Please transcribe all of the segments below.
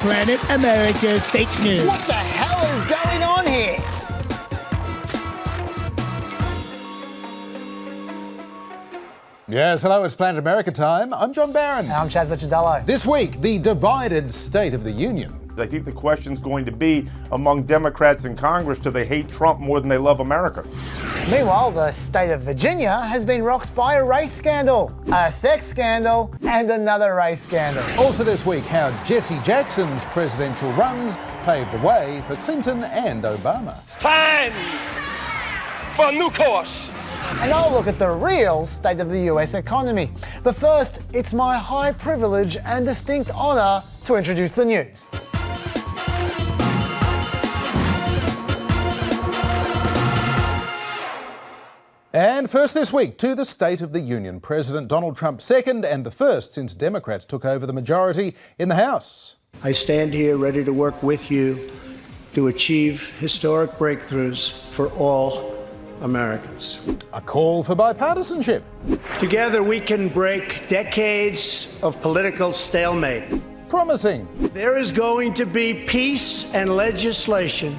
Planet America's fake news. What the hell is going on here? Yes, hello, it's Planet America time. I'm John Barron. And I'm Chaz Licciardello. This week, the divided State of the Union. I think the question's going to be among Democrats in Congress, do they hate Trump more than they love America? Meanwhile, the state of Virginia has been rocked by a race scandal, a sex scandal, and another race scandal. Also this week, how Jesse Jackson's presidential runs paved the way for Clinton and Obama. It's time for a new course. And I'll look at the real state of the US economy. But first, it's my high privilege and distinct honour to introduce the news. And first this week, to the State of the Union. President Donald Trump second and the first since Democrats took over the majority in the House. I stand here ready to work with you to achieve historic breakthroughs for all Americans. A call for bipartisanship. Together we can break decades of political stalemate. Promising. There is going to be peace and legislation.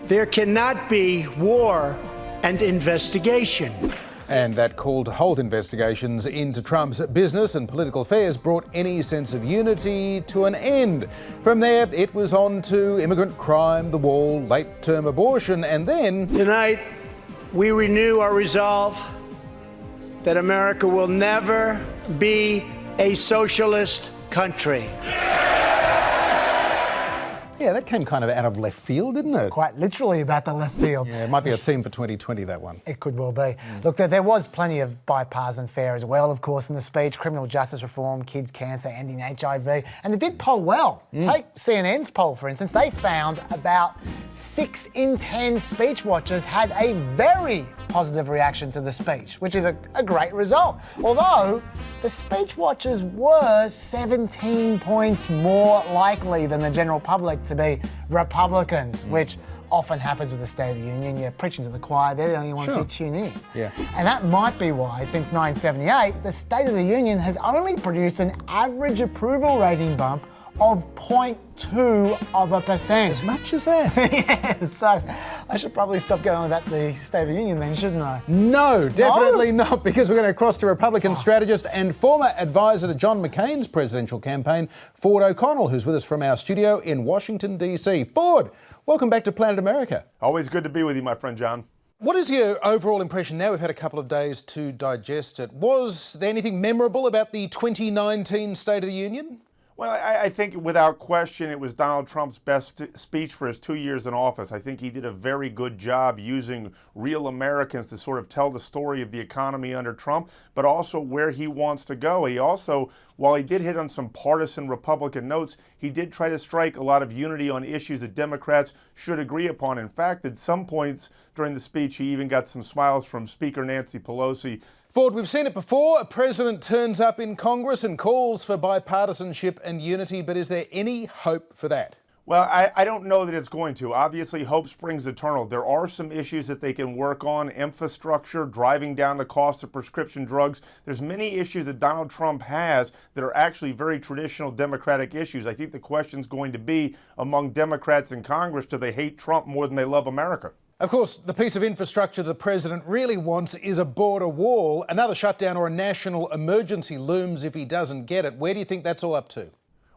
There cannot be war and investigation. And that call to halt investigations into Trump's business and political affairs brought any sense of unity to an end. From there, it was on to immigrant crime, the wall, late-term abortion, and then... Tonight, we renew our resolve that America will never be a socialist country. Yeah, that came kind of out of left field, didn't it? Quite literally about the left field. Yeah, it might be a theme for 2020, that one. It could well be. Look, there was plenty of bipartisan fare as well, of course, in the speech. Criminal justice reform, kids' cancer, ending HIV. And it did poll well. Take CNN's poll, for instance. They found about 6 in 10 speech watchers had a very positive reaction to the speech, which is a great result. Although, the speech watchers were 17 points more likely than the general public to be Republicans, which often happens with the State of the Union. You're preaching to the choir, they're the only ones who tune in. Yeah. And that might be why, since 1978, the State of the Union has only produced an average approval rating bump of 0.2%. As much as that? Yeah, so I should probably stop going about the State of the Union then, shouldn't I? No, definitely not, because we're going to cross to Republican strategist and former advisor to John McCain's presidential campaign, Ford O'Connell, who's with us from our studio in Washington, D.C. Ford, welcome back to Planet America. Always good to be with you, my friend John. What is your overall impression now? We've had a couple of days to digest it. Was there anything memorable about the 2019 State of the Union? Well, I think without question it was Donald Trump's best speech for his 2 years in office. I think he did a very good job using real Americans to sort of tell the story of the economy under Trump, but also where he wants to go. He also, while he did hit on some partisan Republican notes, he did try to strike a lot of unity on issues that Democrats should agree upon. In fact, at some points during the speech, he even got some smiles from Speaker Nancy Pelosi. Ford, we've seen it before. A president turns up in Congress and calls for bipartisanship and unity, but is there any hope for that? Well, I don't know that it's going to. Obviously, hope springs eternal. There are some issues that they can work on, infrastructure, driving down the cost of prescription drugs. There's many issues that Donald Trump has that are actually very traditional Democratic issues. I think the question's going to be among Democrats in Congress, do they hate Trump more than they love America? Of course, the piece of infrastructure the president really wants is a border wall. Another shutdown or a national emergency looms if he doesn't get it. Where do you think that's all up to?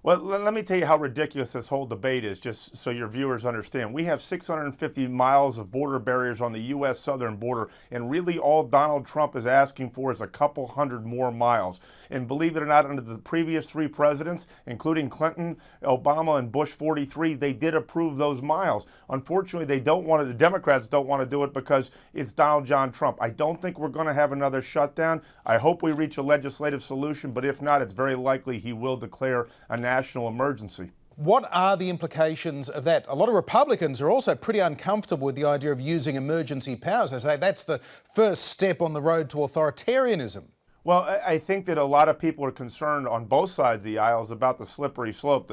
Well, let me tell you how ridiculous this whole debate is, just so your viewers understand. We have 650 miles of border barriers on the U.S. southern border, and really all Donald Trump is asking for is a couple hundred more miles. And believe it or not, under the previous 3 presidents, including Clinton, Obama, and Bush 43, they did approve those miles. Unfortunately, the Democrats don't want to do it because it's Donald John Trump. I don't think we're going to have another shutdown. I hope we reach a legislative solution, but if not, it's very likely he will declare a national emergency. What are the implications of that? A lot of Republicans are also pretty uncomfortable with the idea of using emergency powers. They say that's the first step on the road to authoritarianism. Well, I think that a lot of people are concerned on both sides of the aisles about the slippery slope.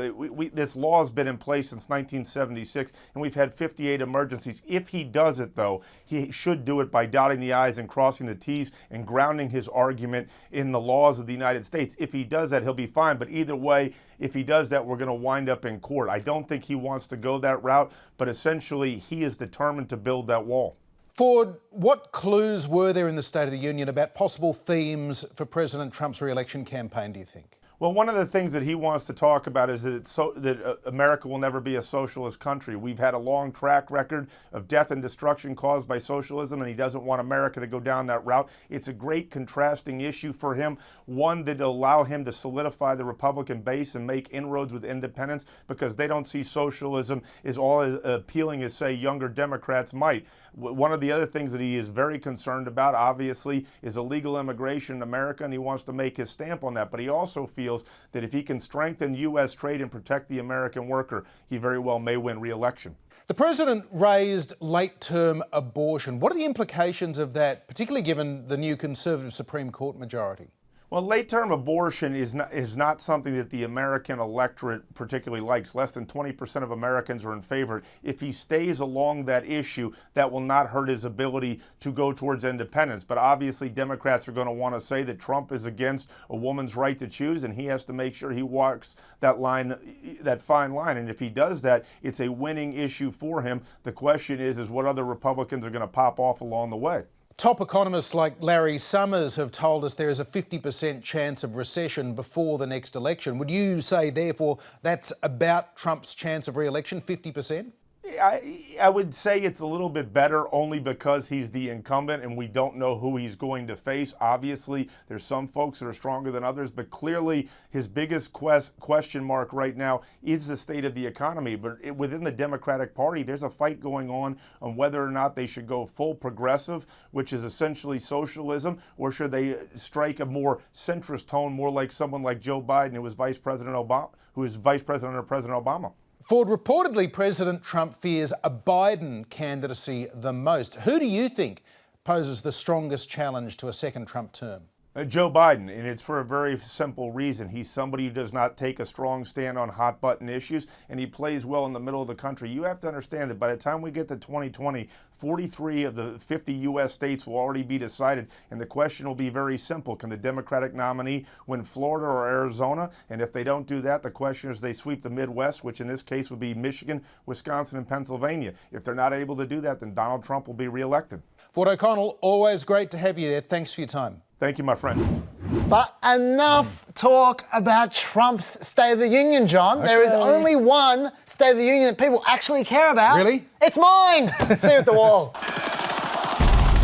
This law has been in place since 1976, and we've had 58 emergencies. If he does it, though, he should do it by dotting the I's and crossing the T's and grounding his argument in the laws of the United States. If he does that, he'll be fine. But either way, if he does that, we're going to wind up in court. I don't think he wants to go that route, but essentially he is determined to build that wall. Ford, what clues were there in the State of the Union about possible themes for President Trump's re-election campaign, do you think? Well, one of the things that he wants to talk about is that America will never be a socialist country. We've had a long track record of death and destruction caused by socialism, and he doesn't want America to go down that route. It's a great contrasting issue for him, one that will allow him to solidify the Republican base and make inroads with independents, because they don't see socialism as all as appealing as, say, younger Democrats might. One of the other things that he is very concerned about, obviously, is illegal immigration in America, and he wants to make his stamp on that. But he also feels that if he can strengthen U.S. trade and protect the American worker, he very well may win re-election. The president raised late-term abortion. What are the implications of that, particularly given the new Conservative Supreme Court majority? Well, late-term abortion is not something that the American electorate particularly likes. Less than 20% of Americans are in favor. If he stays along that issue, that will not hurt his ability to go towards independence. But obviously, Democrats are going to want to say that Trump is against a woman's right to choose, and he has to make sure he walks that line, that fine line. And if he does that, it's a winning issue for him. The question is what other Republicans are going to pop off along the way. Top economists like Larry Summers have told us there is a 50% chance of recession before the next election. Would you say, therefore, that's about Trump's chance of re-election, 50%? I would say it's a little bit better only because he's the incumbent and we don't know who he's going to face. Obviously, there's some folks that are stronger than others, but clearly his biggest question mark right now is the state of the economy. But within the Democratic Party, there's a fight going on whether or not they should go full progressive, which is essentially socialism, or should they strike a more centrist tone, more like someone like Joe Biden, who is vice president under President Obama. Ford, reportedly President Trump fears a Biden candidacy the most. Who do you think poses the strongest challenge to a second Trump term? Joe Biden, and it's for a very simple reason. He's somebody who does not take a strong stand on hot button issues, and he plays well in the middle of the country. You have to understand that by the time we get to 2020, 43 of the 50 U.S. states will already be decided, and the question will be very simple. Can the Democratic nominee win Florida or Arizona? And if they don't do that, the question is they sweep the Midwest, which in this case would be Michigan, Wisconsin, and Pennsylvania. If they're not able to do that, then Donald Trump will be reelected. Ford O'Connell, always great to have you there. Thanks for your time. Thank you, my friend. But enough talk about Trump's State of the Union, John. Okay. There is only one State of the Union that people actually care about. Really? It's mine. See you at the wall.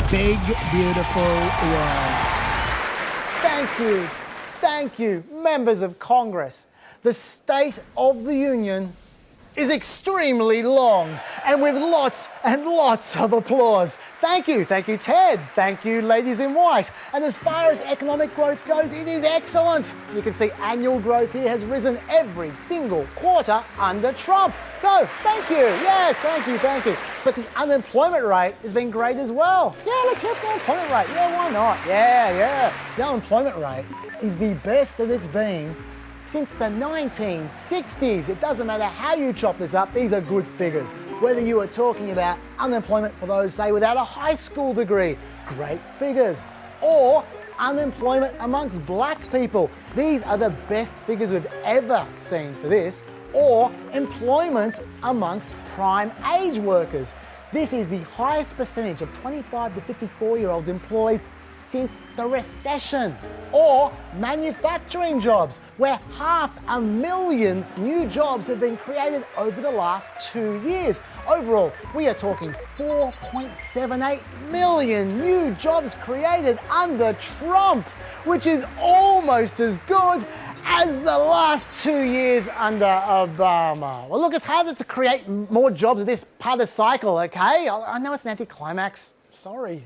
Big, beautiful words. Thank you. Thank you, members of Congress. The State of the Union is extremely long and with lots and lots of applause. Thank you, Ted. Thank you, ladies in white. And as far as economic growth goes, it is excellent. You can see annual growth here has risen every single quarter under Trump. So, thank you. Yes, thank you. But the unemployment rate has been great as well. Yeah, let's hear the unemployment rate. Yeah, why not? Yeah. The unemployment rate is the best that it's been since the 1960s. It doesn't matter how you chop this up, these are good figures. Whether you are talking about unemployment for those, say, without a high school degree, great figures. Or unemployment amongst black people, these are the best figures we've ever seen for this. Or employment amongst prime age workers. This is the highest percentage of 25 to 54-year-olds employed since the recession. Or manufacturing jobs, where 500,000 new jobs have been created over the last 2 years. Overall, we are talking 4.78 million new jobs created under Trump, which is almost as good as the last 2 years under Obama. Well, look, it's harder to create more jobs at this part of the cycle, okay? I know it's an anticlimax. Sorry.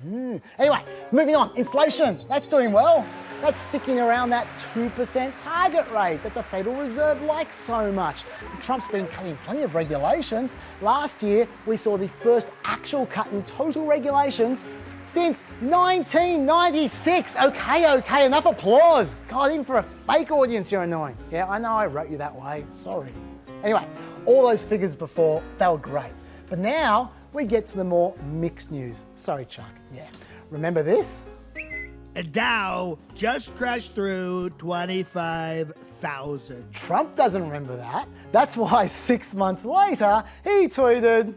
Anyway, moving on. Inflation, that's doing well. That's sticking around that 2% target rate that the Federal Reserve likes so much. Trump's been cutting plenty of regulations. Last year, we saw the first actual cut in total regulations since 1996. Okay, enough applause. God, even for a fake audience, you're annoying. Yeah, I know I wrote you that way. Sorry. Anyway, all those figures before, they were great. But now we get to the more mixed news. Sorry, Chuck. Yeah. Remember this? The Dow just crashed through 25,000. Trump doesn't remember that. That's why 6 months later, he tweeted,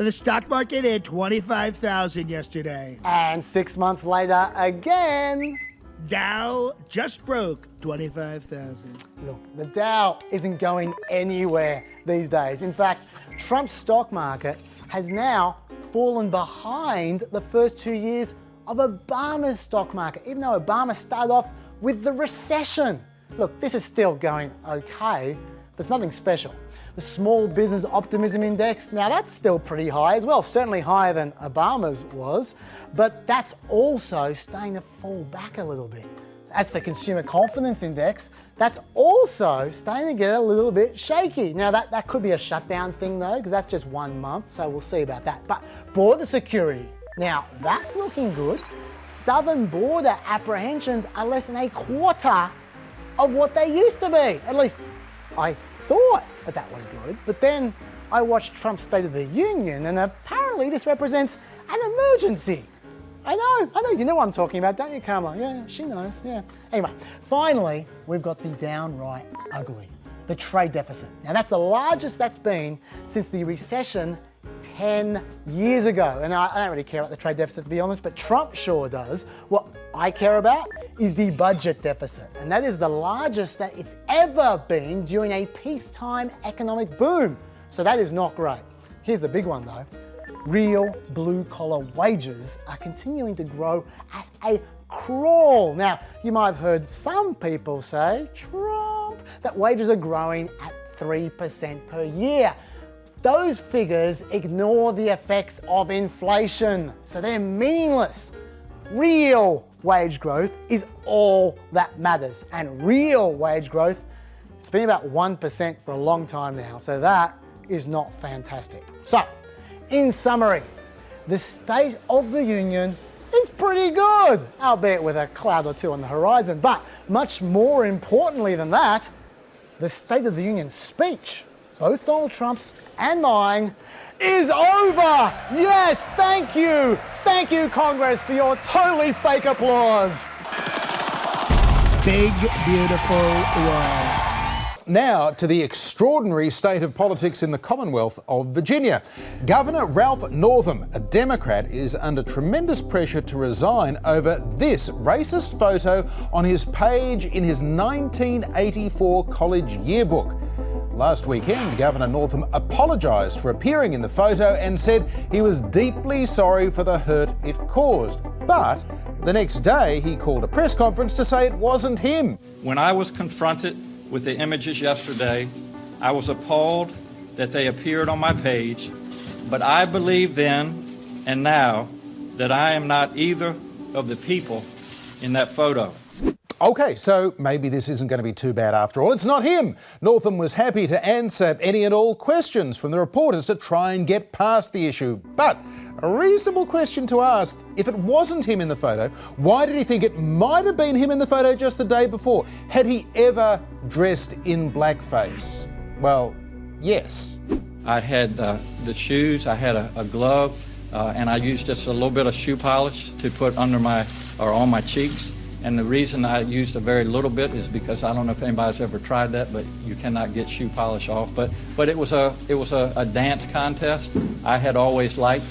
The stock market hit 25,000 yesterday. and 6 months later again. Dow just broke 25,000. Look, the Dow isn't going anywhere these days. In fact, Trump's stock market has now fallen behind the first 2 years of Obama's stock market, even though Obama started off with the recession. Look, this is still going okay, but it's nothing special. The Small Business Optimism Index, now that's still pretty high as well, certainly higher than Obama's was, but that's also starting to fall back a little bit. As for Consumer Confidence Index, that's also starting to get a little bit shaky. Now that could be a shutdown thing though, because that's just 1 month, so we'll see about that. But border security, now that's looking good. Southern border apprehensions are less than a quarter of what they used to be. At least I thought that was good, but then I watched Trump's State of the Union and apparently this represents an emergency. I know, you know what I'm talking about, don't you, Kamala? Yeah, she knows, yeah. Anyway, finally, we've got the downright ugly, the trade deficit. Now that's the largest that's been since the recession 10 years ago. And I don't really care about the trade deficit, to be honest, but Trump sure does. What I care about is the budget deficit. And that is the largest that it's ever been during a peacetime economic boom. So that is not great. Here's the big one though. Real blue-collar wages are continuing to grow at a crawl. Now, you might have heard some people say, Trump, that wages are growing at 3% per year. Those figures ignore the effects of inflation, so they're meaningless. Real wage growth is all that matters, and real wage growth, it's been about 1% for a long time now, so that is not fantastic. So, in summary, the State of the Union is pretty good, albeit with a cloud or two on the horizon. But much more importantly than that, the State of the Union speech, both Donald Trump's and mine, is over. Yes, thank you. Thank you, Congress, for your totally fake applause. Big, beautiful world. Now to the extraordinary state of politics in the Commonwealth of Virginia. Governor Ralph Northam, a Democrat, is under tremendous pressure to resign over this racist photo on his page in his 1984 college yearbook. Last weekend, Governor Northam apologised for appearing in the photo and said he was deeply sorry for the hurt it caused. But the next day, he called a press conference to say it wasn't him. When I was confronted with the images yesterday, I was appalled that they appeared on my page, but I believe then and now that I am not either of the people in that photo. OK, so maybe this isn't going to be too bad after all. It's not him. Northam was happy to answer any and all questions from the reporters to try and get past the issue. But a reasonable question to ask, if it wasn't him in the photo, why did he think it might have been him in the photo just the day before? Had he ever dressed in blackface? Well, yes. I had the shoes, I had a glove, and I used just a little bit of shoe polish to put under on my cheeks. And the reason I used a very little bit is because I don't know if anybody's ever tried that, but you cannot get shoe polish off. But it was a dance contest. I had always liked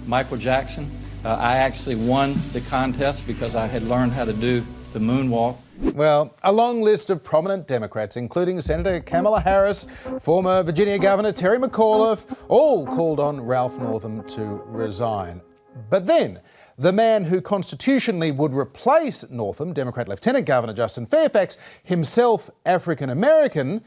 Michael Jackson. I actually won the contest because I had learned how to do the moonwalk. Well, a long list of prominent Democrats, including Senator Kamala Harris, former Virginia Governor Terry McAuliffe, all called on Ralph Northam to resign. But then, the man who constitutionally would replace Northam, Democrat Lieutenant Governor Justin Fairfax, himself African-American,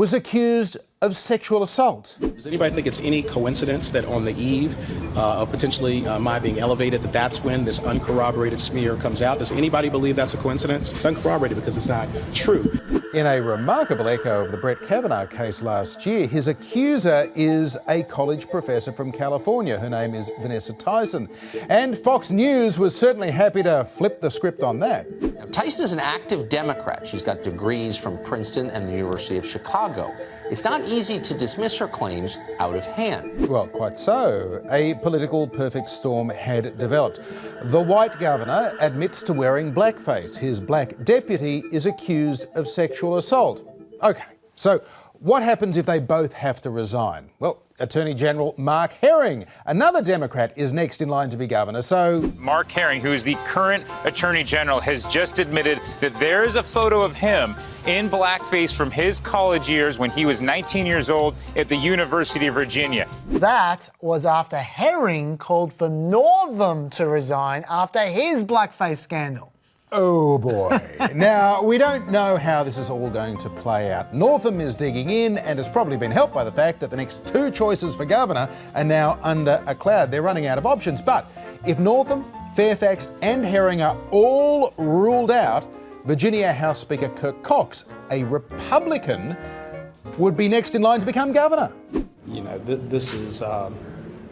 was accused of sexual assault. Does anybody think it's any coincidence that on the eve of potentially Maya being elevated, that's when this uncorroborated smear comes out? Does anybody believe that's a coincidence? It's uncorroborated because it's not true. In a remarkable echo of the Brett Kavanaugh case last year, his accuser is a college professor from California. Her name is Vanessa Tyson. And Fox News was certainly happy to flip the script on that. Now, Tyson is an active Democrat. She's got degrees from Princeton and the University of Chicago. It's not easy to dismiss her claims out of hand. Well, quite so. A political perfect storm had developed. The white governor admits to wearing blackface. His black deputy is accused of sexual assault. OK, so what happens if they both have to resign? Well, Attorney General Mark Herring, another Democrat, is next in line to be governor, so... Mark Herring, who is the current Attorney General, has just admitted that there is a photo of him in blackface from his college years when he was 19 years old at the University of Virginia. That was after Herring called for Northam to resign after his blackface scandal. Oh boy. Now, we don't know how this is all going to play out. Northam is digging in and has probably been helped by the fact that the next two choices for governor are now under a cloud. They're running out of options. But if Northam, Fairfax and Herring are all ruled out, Virginia House Speaker Kirk Cox, a Republican, would be next in line to become governor. You know, this is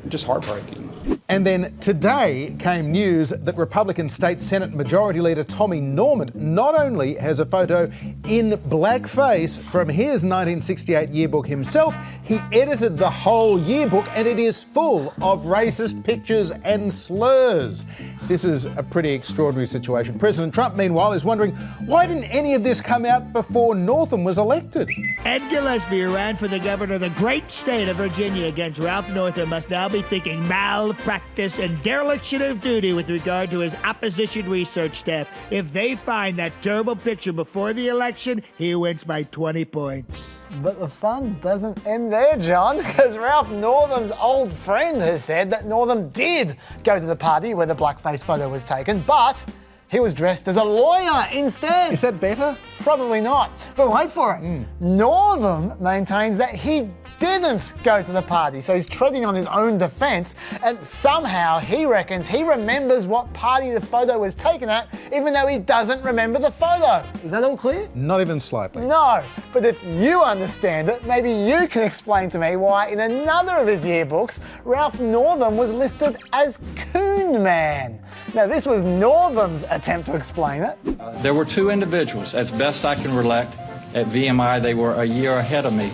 just heartbreaking. And then today came news that Republican State Senate Majority Leader Tommy Norment not only has a photo in blackface from his 1968 yearbook himself, he edited the whole yearbook and it is full of racist pictures and slurs. This is a pretty extraordinary situation. President Trump, meanwhile, is wondering why didn't any of this come out before Northam was elected? Ed Gillespie, who ran for the governor of the great state of Virginia against Ralph Northam, must now be thinking malpractice and dereliction of duty with regard to his opposition research staff. If they find that terrible picture before the election, he wins by 20 points. But the fun doesn't end there, John, because Ralph Northam's old friend has said that Northam did go to the party where the blackface photo was taken, but he was dressed as a lawyer instead. Is that better? Probably not. But wait for it. Northam maintains that he didn't go to the party, so he's treading on his own defence, and somehow he reckons he remembers what party the photo was taken at, even though he doesn't remember the photo. Is that all clear? Not even slightly. No, but if you understand it, maybe you can explain to me why in another of his yearbooks, Ralph Northam was listed as Coon Man. Now, this was Northam's attempt to explain it. There were two individuals, as best I can recollect, at VMI. They were a year ahead of me.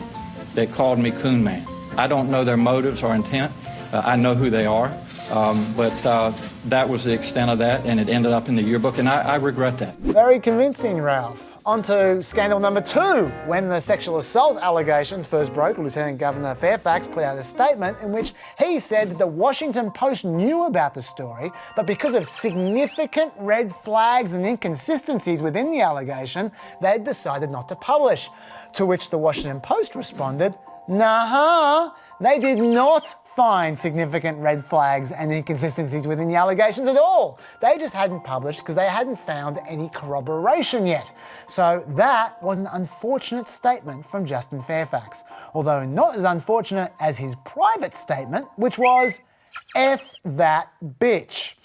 They called me Coon Man. I don't know their motives or intent. I know who they are, but that was the extent of that, and it ended up in the yearbook, and I regret that. Very convincing, Ralph. On to scandal number 2. When the sexual assault allegations first broke, Lieutenant Governor Fairfax put out a statement in which he said that the Washington Post knew about the story, but because of significant red flags and inconsistencies within the allegation, they'd decided not to publish. To which the Washington Post responded, nah, they did not find significant red flags and inconsistencies within the allegations at all. They just hadn't published because they hadn't found any corroboration yet. So that was an unfortunate statement from Justin Fairfax, although not as unfortunate as his private statement, which was, F that bitch.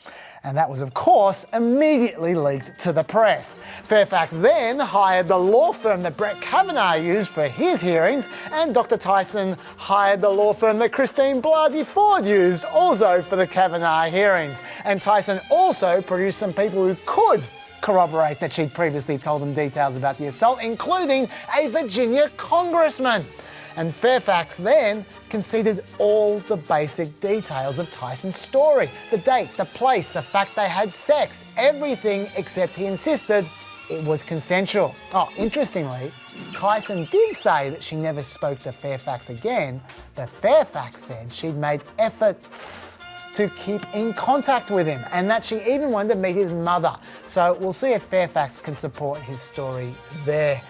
And that was, of course, immediately leaked to the press. Fairfax then hired the law firm that Brett Kavanaugh used for his hearings, and Dr. Tyson hired the law firm that Christine Blasey Ford used also for the Kavanaugh hearings. And Tyson also produced some people who could corroborate that she'd previously told them details about the assault, including a Virginia congressman. And Fairfax then conceded all the basic details of Tyson's story. The date, the place, the fact they had sex, everything except he insisted it was consensual. Oh, interestingly, Tyson did say that she never spoke to Fairfax again, but Fairfax said she'd made efforts to keep in contact with him and that she even wanted to meet his mother. So we'll see if Fairfax can support his story there.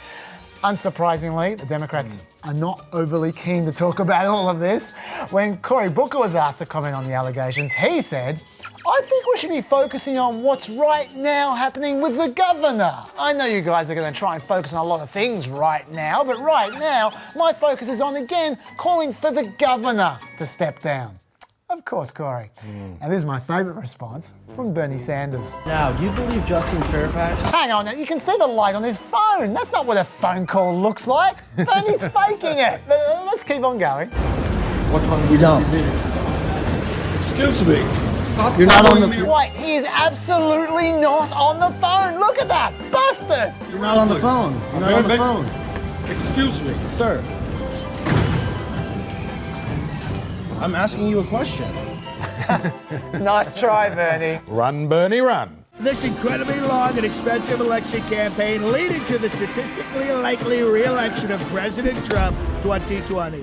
Unsurprisingly, the Democrats are not overly keen to talk about all of this. When Cory Booker was asked to comment on the allegations, he said, "I think we should be focusing on what's right now happening with the governor. I know you guys are going to try and focus on a lot of things right now, but right now, my focus is on, again, calling for the governor to step down." Of course, Corey. And this is my favourite response from Bernie Sanders. Now, do you believe Justin Fairfax? Hang on, you can see the light on his phone. That's not what a phone call looks like. Bernie's faking it. Let's keep on going. What one? You don't. Excuse me. You're not on the... Wait, he is absolutely not on the phone. Look at that. Busted. You're not on the phone. You're not on the phone. Excuse me. Sir. I'm asking you a question. Nice try, Bernie. Run, Bernie, run. This incredibly long and expensive election campaign leading to the statistically likely re-election of President Trump 2020.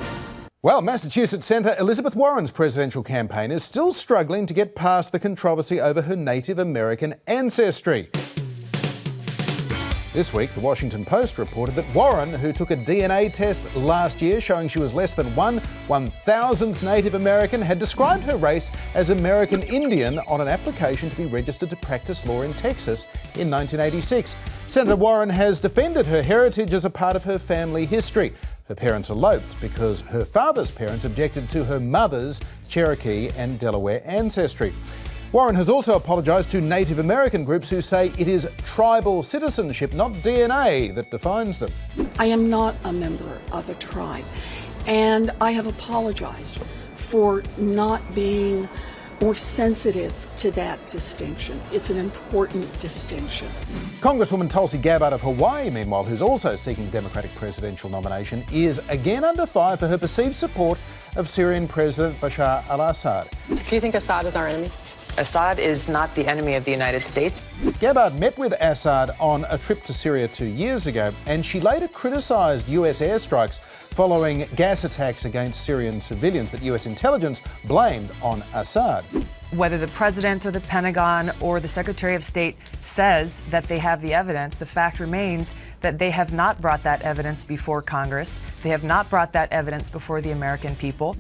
Well, Massachusetts Senator Elizabeth Warren's presidential campaign is still struggling to get past the controversy over her Native American ancestry. This week, the Washington Post reported that Warren, who took a DNA test last year showing she was less than 1/1000th Native American, had described her race as American Indian on an application to be registered to practice law in Texas in 1986. Senator Warren has defended her heritage as a part of her family history. Her parents eloped because her father's parents objected to her mother's Cherokee and Delaware ancestry. Warren has also apologised to Native American groups who say it is tribal citizenship, not DNA, that defines them. I am not a member of a tribe, and I have apologized for not being more sensitive to that distinction. It's an important distinction. Congresswoman Tulsi Gabbard of Hawaii, meanwhile, who's also seeking Democratic presidential nomination, is again under fire for her perceived support of Syrian President Bashar al-Assad. Do you think Assad is our enemy? Assad is not the enemy of the United States. Gabbard met with Assad on a trip to Syria 2 years ago, and she later criticised US airstrikes following gas attacks against Syrian civilians that US intelligence blamed on Assad. Whether the president or the Pentagon or the Secretary of State says that they have the evidence, the fact remains that they have not brought that evidence before Congress. They have not brought that evidence before the American people.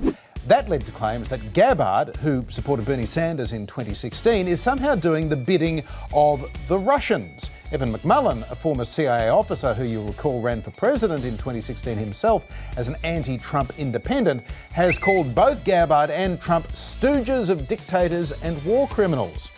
That led to claims that Gabbard, who supported Bernie Sanders in 2016, is somehow doing the bidding of the Russians. Evan McMullen, a former CIA officer who you'll recall ran for president in 2016 himself as an anti-Trump independent, has called both Gabbard and Trump stooges of dictators and war criminals.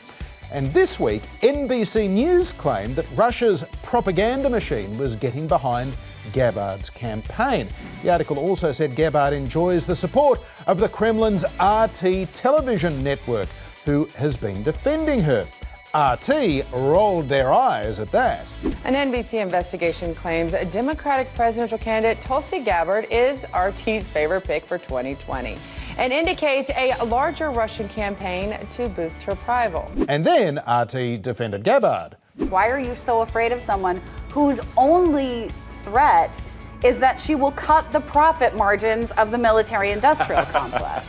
And this week, NBC News claimed that Russia's propaganda machine was getting behind Gabbard's campaign. The article also said Gabbard enjoys the support of the Kremlin's RT television network, who has been defending her. RT rolled their eyes at that. An NBC investigation claims a Democratic presidential candidate, Tulsi Gabbard, is RT's favorite pick for 2020 and indicates a larger Russian campaign to boost her rival. And then RT defended Gabbard. Why are you so afraid of someone whose only threat is that she will cut the profit margins of the military-industrial complex?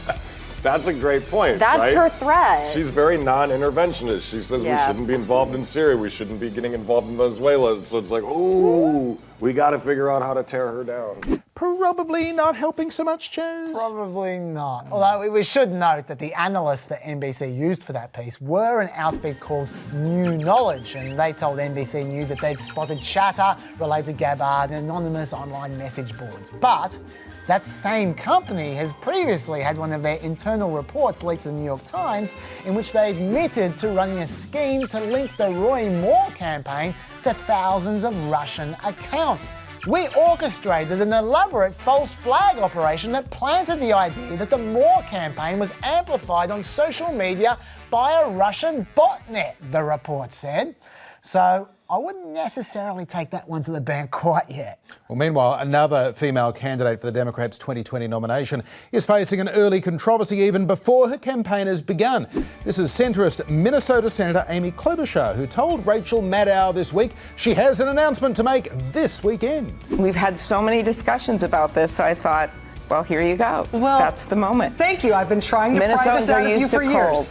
That's a great point. That's her threat. She's very non-interventionist. She says we shouldn't be involved in Syria. We shouldn't be getting involved in Venezuela. So it's like, ooh, we got to figure out how to tear her down. Probably not helping so much, Chaz. Probably not. Although we should note that the analysts that NBC used for that piece were an outfit called New Knowledge, and they told NBC News that they'd spotted chatter related to Gabbard and anonymous online message boards. But that same company has previously had one of their internal reports leaked to the New York Times in which they admitted to running a scheme to link the Roy Moore campaign to thousands of Russian accounts. We orchestrated an elaborate false flag operation that planted the idea that the Moore campaign was amplified on social media by a Russian botnet, the report said. So I wouldn't necessarily take that one to the bank quite yet. Well, meanwhile, another female candidate for the Democrats' 2020 nomination is facing an early controversy even before her campaign has begun. This is centrist Minnesota Senator Amy Klobuchar, who told Rachel Maddow this week she has an announcement to make this weekend. We've had so many discussions about this, so I thought, well, here you go. Well, that's the moment. Thank you. I've been trying to pry this out of you for years.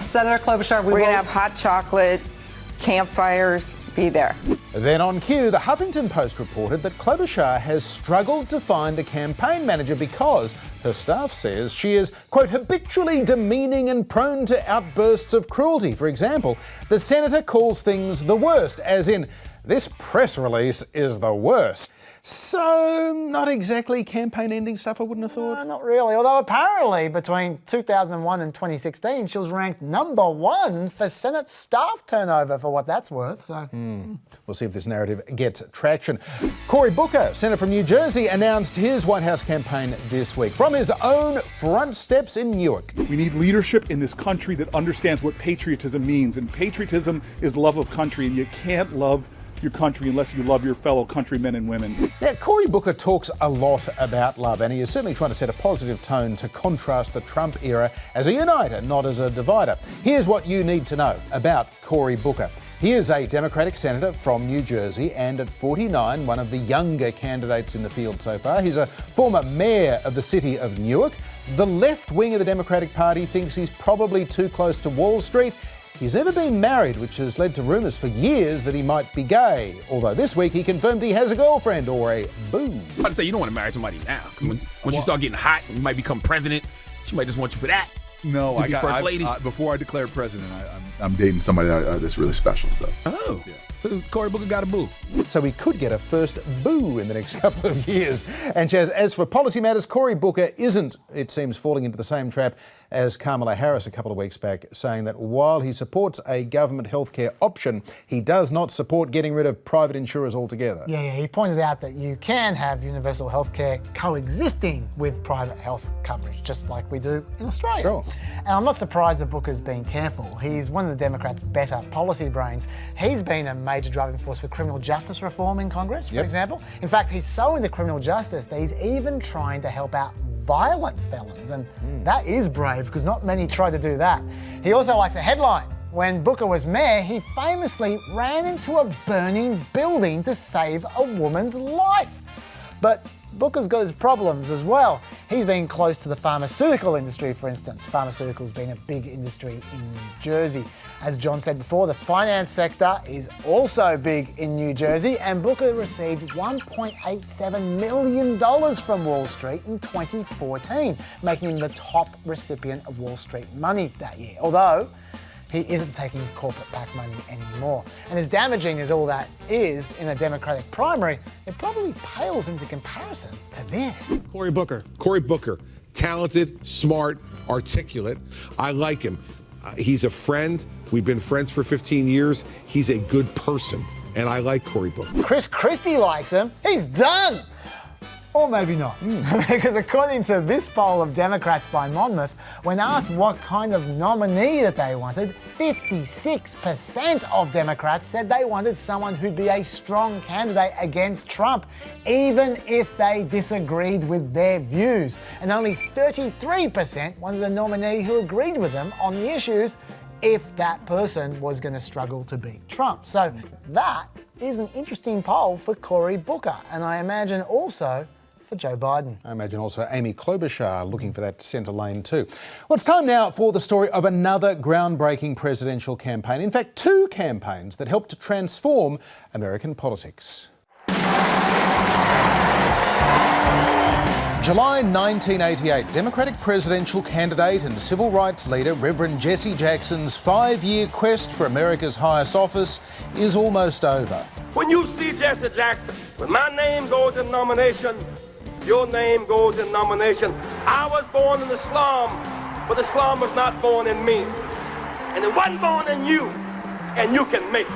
Senator Klobuchar, we're going to have hot chocolate, campfires, be there. Then on cue, the Huffington Post reported that Klobuchar has struggled to find a campaign manager because her staff says she is, quote, habitually demeaning and prone to outbursts of cruelty. For example, the senator calls things the worst, as in, this press release is the worst. So, not exactly campaign-ending stuff, I wouldn't have thought. No, not really. Although apparently between 2001 and 2016, she was ranked #1 for Senate staff turnover, for what that's worth. So, We'll see if this narrative gets traction. Cory Booker, Senator from New Jersey, announced his White House campaign this week from his own front steps in Newark. We need leadership in this country that understands what patriotism means, and patriotism is love of country, and you can't love your country unless you love your fellow countrymen and women. Now, Cory Booker talks a lot about love, and he is certainly trying to set a positive tone to contrast the Trump era as a uniter, not as a divider. Here's what you need to know about Cory Booker. He is a Democratic senator from New Jersey and at 49, one of the younger candidates in the field so far. He's a former mayor of the city of Newark. The left wing of the Democratic Party thinks he's probably too close to Wall Street. He's never been married, which has led to rumours for years that he might be gay. Although this week he confirmed he has a girlfriend, or a boo. I'd say you don't want to marry somebody now. Once you start getting hot, you might become president. She might just want you for that. No, I got first lady. Before I declare president, I'm dating somebody that's really special. So. Oh, yeah. So Cory Booker got a boo. So he could get a first boo in the next couple of years. And Chaz, as for policy matters, Cory Booker isn't, it seems, falling into the same trap as Kamala Harris a couple of weeks back, saying that while he supports a government healthcare option, he does not support getting rid of private insurers altogether. Yeah, he pointed out that you can have universal healthcare coexisting with private health coverage, just like we do in Australia. Sure. And I'm not surprised that Booker's being careful. He's one of the Democrats' better policy brains. He's been a major driving force for criminal justice reform in Congress, for example. In fact, he's so into criminal justice that he's even trying to help out violent felons, and that is brave because not many try to do that. He also likes a headline. When Booker was mayor, he famously ran into a burning building to save a woman's life. But Booker's got his problems as well. He's been close to the pharmaceutical industry, for instance. Pharmaceuticals being a big industry in New Jersey. As John said before, the finance sector is also big in New Jersey, and Booker received $1.87 million from Wall Street in 2014, making him the top recipient of Wall Street money that year. Although, he isn't taking corporate PAC money anymore. And as damaging as all that is in a Democratic primary, it probably pales into comparison to this. Cory Booker, talented, smart, articulate. I like him. He's a friend. We've been friends for 15 years. He's a good person, and I like Cory Booker. Chris Christie likes him. He's done! Or maybe not. Because according to this poll of Democrats by Monmouth, when asked what kind of nominee that they wanted, 56% of Democrats said they wanted someone who'd be a strong candidate against Trump, even if they disagreed with their views. And only 33% wanted a nominee who agreed with them on the issues if that person was going to struggle to beat Trump. So that is an interesting poll for Cory Booker, and I imagine also for Joe Biden. I imagine also Amy Klobuchar looking for that centre lane too. Well, it's time now for the story of another groundbreaking presidential campaign. In fact, two campaigns that helped to transform American politics. July 1988, Democratic presidential candidate and civil rights leader Reverend Jesse Jackson's 5-year quest for America's highest office is almost over. When you see Jesse Jackson, when my name goes in nomination, your name goes in nomination. I was born in the slum, but the slum was not born in me. And it wasn't born in you, and you can make it.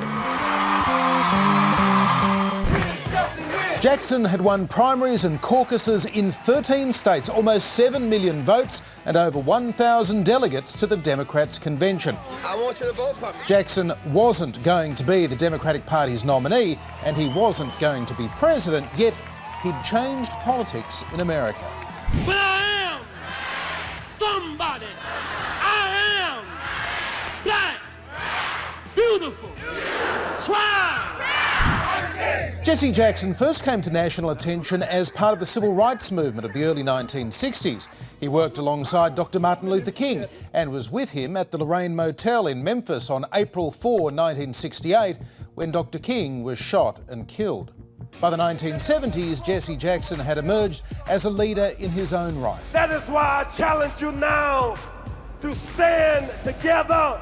Jackson had won primaries and caucuses in 13 states, almost 7 million votes and over 1,000 delegates to the Democrats' convention. I want you to vote for me. Jackson wasn't going to be the Democratic Party's nominee, and he wasn't going to be president, yet he'd changed politics in America. But I am somebody. I am black, beautiful, proud. Jesse Jackson first came to national attention as part of the civil rights movement of the early 1960s. He worked alongside Dr. Martin Luther King and was with him at the Lorraine Motel in Memphis on April 4, 1968, when Dr. King was shot and killed. By the 1970s, Jesse Jackson had emerged as a leader in his own right. That is why I challenge you now to stand together,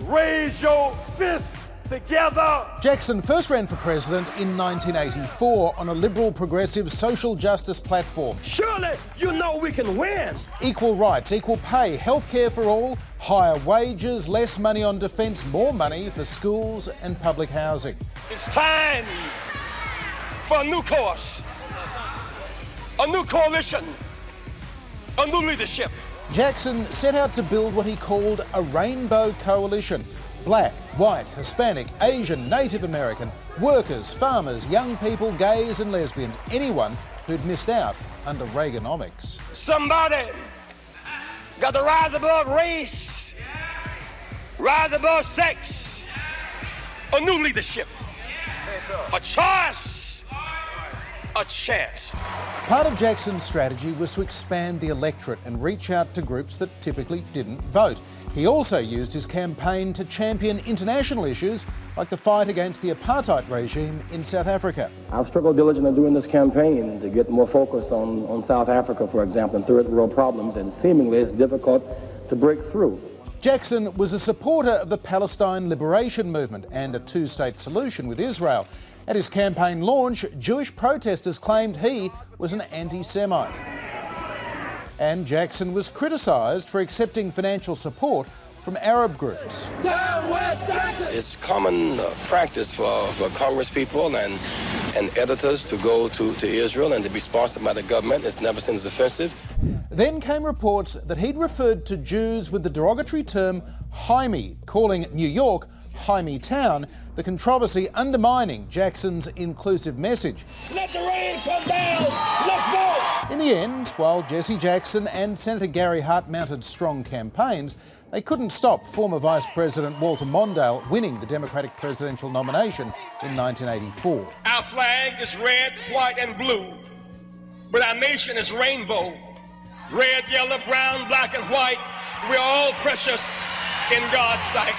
raise your fists together. Jackson first ran for president in 1984 on a liberal progressive social justice platform. Surely you know we can win. Equal rights, equal pay, healthcare for all, higher wages, less money on defence, more money for schools and public housing. It's time for a new course, a new coalition, a new leadership. Jackson set out to build what he called a rainbow coalition. Black, white, Hispanic, Asian, Native American, workers, farmers, young people, gays and lesbians, anyone who'd missed out under Reaganomics. Somebody got to rise above race, rise above sex, a new leadership, a choice, a chance. Part of Jackson's strategy was to expand the electorate and reach out to groups that typically didn't vote. He also used his campaign to champion international issues like the fight against the apartheid regime in South Africa. I've struggled diligently during this campaign to get more focus on South Africa, for example, and third world problems, and seemingly it's difficult to break through. Jackson was a supporter of the Palestine Liberation Movement and a two-state solution with Israel. At his campaign launch, Jewish protesters claimed he was an anti-Semite. And Jackson was criticised for accepting financial support from Arab groups. It's common practice for Congress people and editors to go to Israel and to be sponsored by the government. It's never seen as offensive. Then came reports that he'd referred to Jews with the derogatory term Jaime, calling New York Jaime Town, the controversy undermining Jackson's inclusive message. Let the rain come down! Let's vote! In the end, while Jesse Jackson and Senator Gary Hart mounted strong campaigns, they couldn't stop former Vice President Walter Mondale winning the Democratic presidential nomination in 1984. Our flag is red, white, and blue, but our nation is rainbow. Red, yellow, brown, black, and white, we're all precious in God's sight.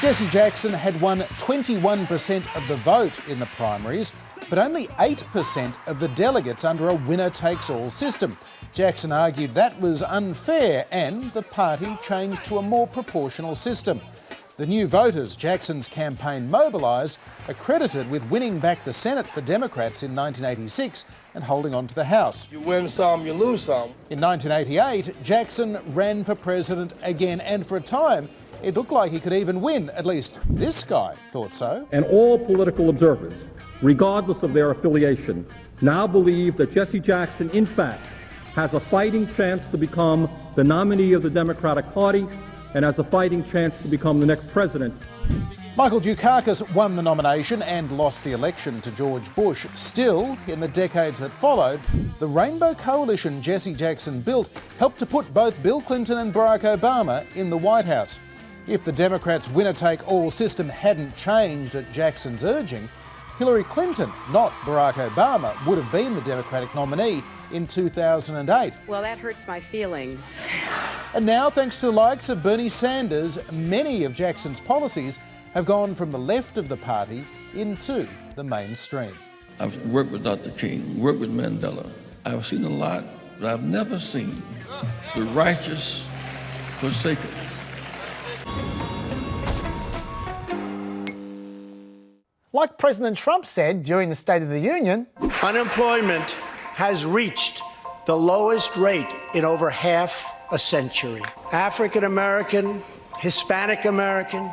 Jesse Jackson had won 21% of the vote in the primaries, but only 8% of the delegates under a winner-takes-all system. Jackson argued that was unfair and the party changed to a more proportional system. The new voters Jackson's campaign mobilised are credited with winning back the Senate for Democrats in 1986 and holding on to the House. You win some, you lose some. In 1988, Jackson ran for president again, and for a time, it looked like he could even win. At least this guy thought so. And all political observers, regardless of their affiliation, now believe that Jesse Jackson, in fact, has a fighting chance to become the nominee of the Democratic Party and has a fighting chance to become the next president. Michael Dukakis won the nomination and lost the election to George Bush. Still, in the decades that followed, the Rainbow Coalition Jesse Jackson built helped to put both Bill Clinton and Barack Obama in the White House. If the Democrats' winner-take-all system hadn't changed at Jackson's urging, Hillary Clinton, not Barack Obama, would have been the Democratic nominee in 2008. Well, that hurts my feelings. And now, thanks to the likes of Bernie Sanders, many of Jackson's policies have gone from the left of the party into the mainstream. I've worked with Dr. King, worked with Mandela. I've seen a lot, but I've never seen the righteous forsaken. Like President Trump said during the State of the Union, unemployment has reached the lowest rate in over half a century. African American, Hispanic American,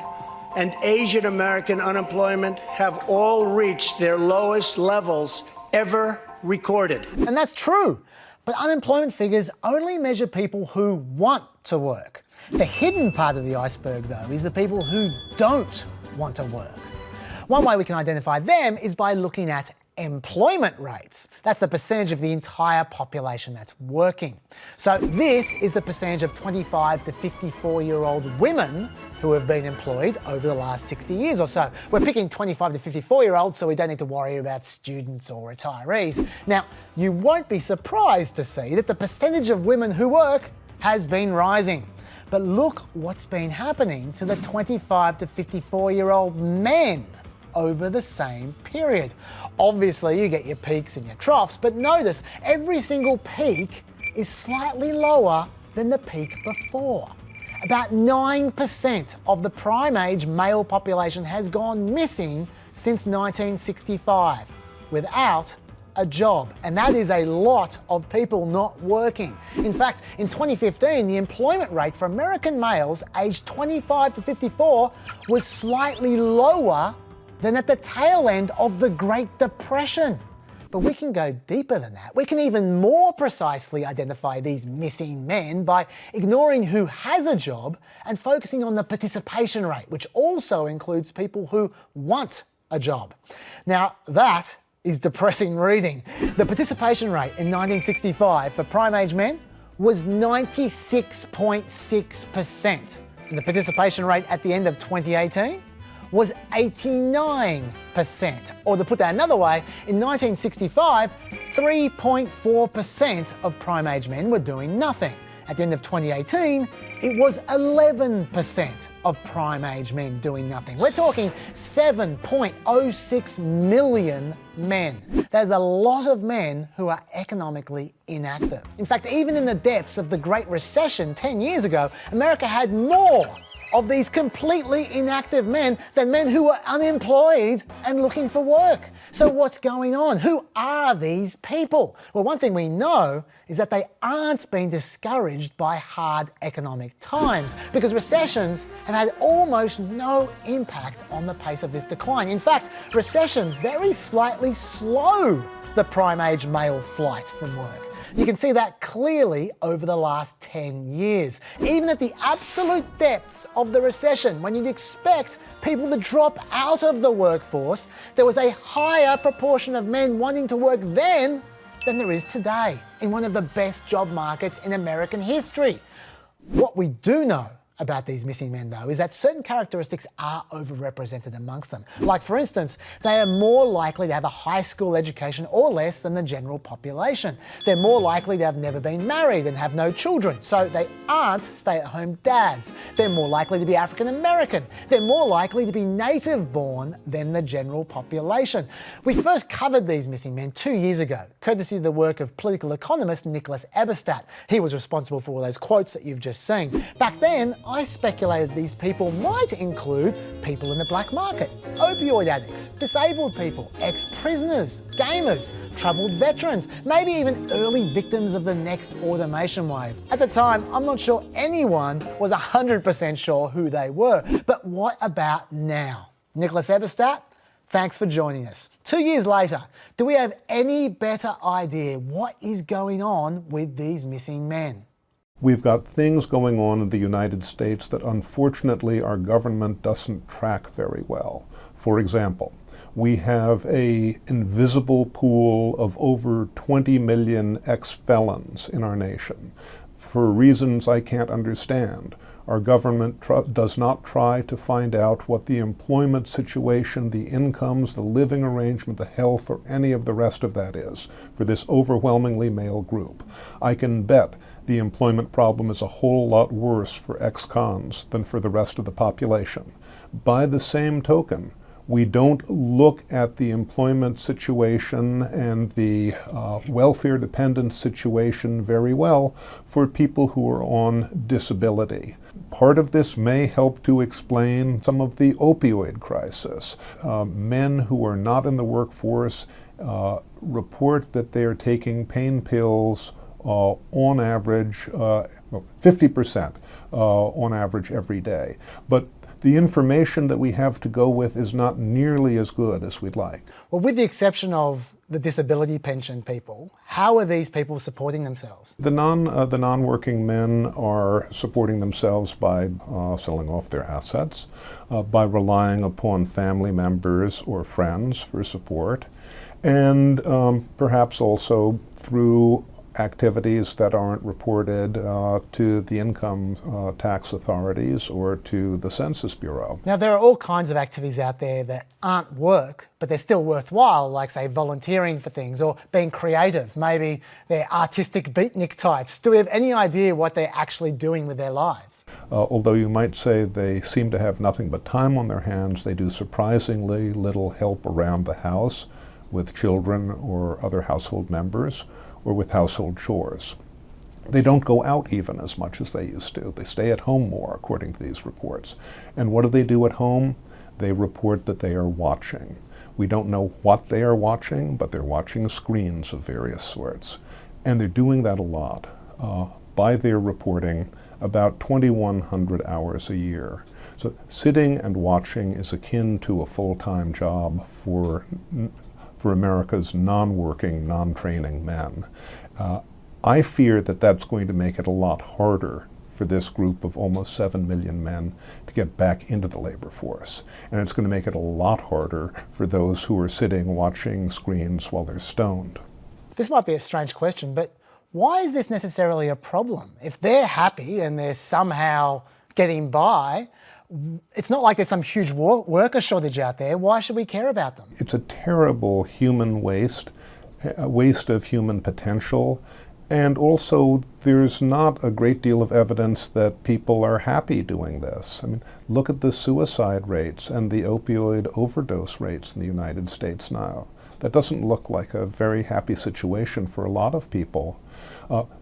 and Asian American unemployment have all reached their lowest levels ever recorded. And that's true. But unemployment figures only measure people who want to work. The hidden part of the iceberg, though, is the people who don't want to work. One way we can identify them is by looking at employment rates. That's the percentage of the entire population that's working. So this is the percentage of 25 to 54-year-old women who have been employed over the last 60 years or so. We're picking 25 to 54-year-olds so we don't need to worry about students or retirees. Now, you won't be surprised to see that the percentage of women who work has been rising. But look what's been happening to the 25 to 54-year-old men over the same period. Obviously, you get your peaks and your troughs, but notice every single peak is slightly lower than the peak before. About 9% of the prime age male population has gone missing since 1965 without a job, and that is a lot of people not working. In fact, in 2015, the employment rate for American males aged 25 to 54 was slightly lower than at the tail end of the Great Depression. But we can go deeper than that. We can even more precisely identify these missing men by ignoring who has a job and focusing on the participation rate, which also includes people who want a job. Now, that is depressing reading. The participation rate in 1965 for prime age men was 96.6%. And the participation rate at the end of 2018 was 89%. Or to put that another way, in 1965, 3.4% of prime age men were doing nothing. At the end of 2018, it was 11% of prime age men doing nothing. We're talking 7.06 million men. There's a lot of men who are economically inactive. In fact, even in the depths of the Great Recession 10 years ago, America had more of these completely inactive men than men who were unemployed and looking for work. So what's going on? Who are these people? Well, one thing we know is that they aren't being discouraged by hard economic times, because recessions have had almost no impact on the pace of this decline. In fact, recessions very slightly slow the prime age male flight from work. You can see that clearly over the last 10 years. Even at the absolute depths of the recession, when you'd expect people to drop out of the workforce, there was a higher proportion of men wanting to work then than there is today, in one of the best job markets in American history. What we do know about these missing men, though, is that certain characteristics are overrepresented amongst them. Like, for instance, they are more likely to have a high school education or less than the general population. They're more likely to have never been married and have no children, so they aren't stay-at-home dads. They're more likely to be African American. They're more likely to be native-born than the general population. We first covered these missing men 2 years ago, courtesy of the work of political economist Nicholas Eberstadt. He was responsible for all those quotes that you've just seen. Back then, I speculated these people might include people in the black market, opioid addicts, disabled people, ex-prisoners, gamers, troubled veterans, maybe even early victims of the next automation wave. At the time, I'm not sure anyone was 100% sure who they were. But what about now? Nicholas Eberstadt, thanks for joining us. 2 years later, do we have any better idea what is going on with these missing men? We've got things going on in the United States that unfortunately our government doesn't track very well. For example, we have an invisible pool of over 20 million ex-felons in our nation. For reasons I can't understand, our government does not try to find out what the employment situation, the incomes, the living arrangement, the health, or any of the rest of that is for this overwhelmingly male group. I can bet the employment problem is a whole lot worse for ex-cons than for the rest of the population. By the same token, we don't look at the employment situation and the welfare dependent situation very well for people who are on disability. Part of this may help to explain some of the opioid crisis. Men who are not in the workforce report that they are taking pain pills on average, 50% on average every day. But the information that we have to go with is not nearly as good as we'd like. Well, with the exception of the disability pension people, how are these people supporting themselves? The non-working men are supporting themselves by selling off their assets, by relying upon family members or friends for support, and perhaps also through activities that aren't reported to the income tax authorities or to the Census Bureau. Now, there are all kinds of activities out there that aren't work, but they're still worthwhile, like, say, volunteering for things or being creative. Maybe they're artistic beatnik types. Do we have any idea what they're actually doing with their lives? Although you might say they seem to have nothing but time on their hands, they do surprisingly little help around the house with children or other household members, or with household chores. They don't go out even as much as they used to. They stay at home more, according to these reports. And what do they do at home? They report that they are watching. We don't know what they are watching, but they're watching screens of various sorts. And they're doing that a lot. By their reporting, about 2,100 hours a year. So sitting and watching is akin to a full-time job for America's non-working, non-training men. I fear that that's going to make it a lot harder for this group of almost 7 million men to get back into the labor force. And it's going to make it a lot harder for those who are sitting watching screens while they're stoned. This might be a strange question, but why is this necessarily a problem? If they're happy and they're somehow getting by, it's not like there's some huge worker shortage out there. Why should we care about them? It's a terrible human waste, a waste of human potential. And also, there's not a great deal of evidence that people are happy doing this. I mean, look at the suicide rates and the opioid overdose rates in the United States now. That doesn't look like a very happy situation for a lot of people.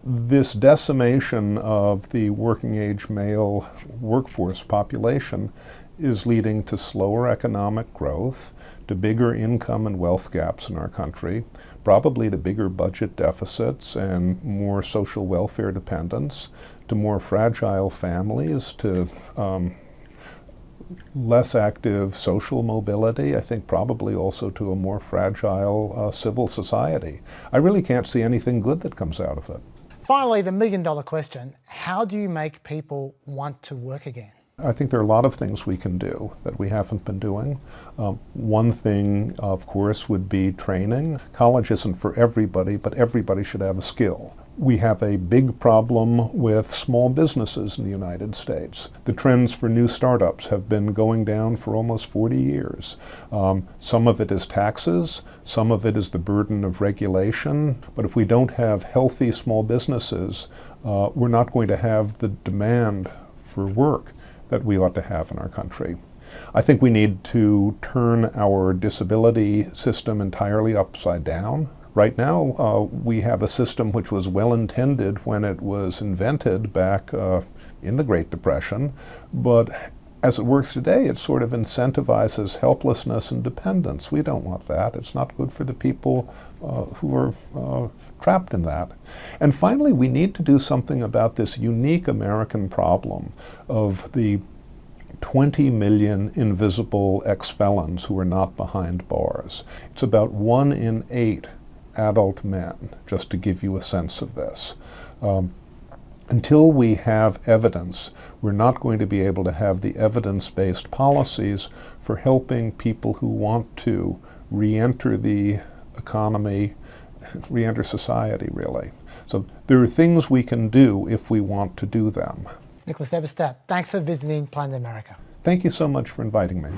This decimation of the working-age male workforce population is leading to slower economic growth, to bigger income and wealth gaps in our country, probably to bigger budget deficits and more social welfare dependence, to more fragile families, to less active social mobility, I think probably also to a more fragile civil society. I really can't see anything good that comes out of it. Finally, the million-dollar question, how do you make people want to work again? I think there are a lot of things we can do that we haven't been doing. One thing, of course, would be training. College isn't for everybody, but everybody should have a skill. We have a big problem with small businesses in the United States. The trends for new startups have been going down for almost 40 years. Some of it is taxes, some of it is the burden of regulation, but if we don't have healthy small businesses, we're not going to have the demand for work that we ought to have in our country. I think we need to turn our disability system entirely upside down. Right now, we have a system which was well intended when it was invented back in the Great Depression, but as it works today, it sort of incentivizes helplessness and dependence. We don't want that. It's not good for the people who are trapped in that. And finally, we need to do something about this unique American problem of the 20 million invisible ex-felons who are not behind bars. It's about 1 in 8 adult men, just to give you a sense of this. Until we have evidence, we're not going to be able to have the evidence-based policies for helping people who want to re-enter the economy, re-enter society, really. So there are things we can do if we want to do them. Nicholas Eberstadt, thanks for visiting Planet America. Thank you so much for inviting me.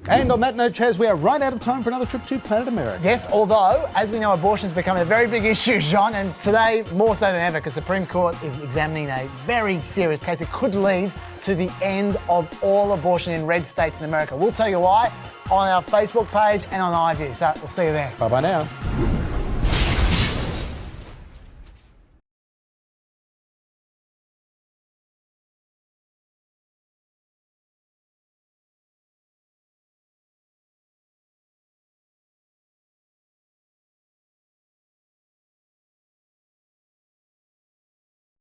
And on that note, Chaz, we are right out of time for another trip to Planet America. Yes, although, as we know, abortion's become a very big issue, John, and today more so than ever, because the Supreme Court is examining a very serious case. It could lead to the end of all abortion in red states in America. We'll tell you why on our Facebook page and on iView. So we'll see you there. Bye-bye now.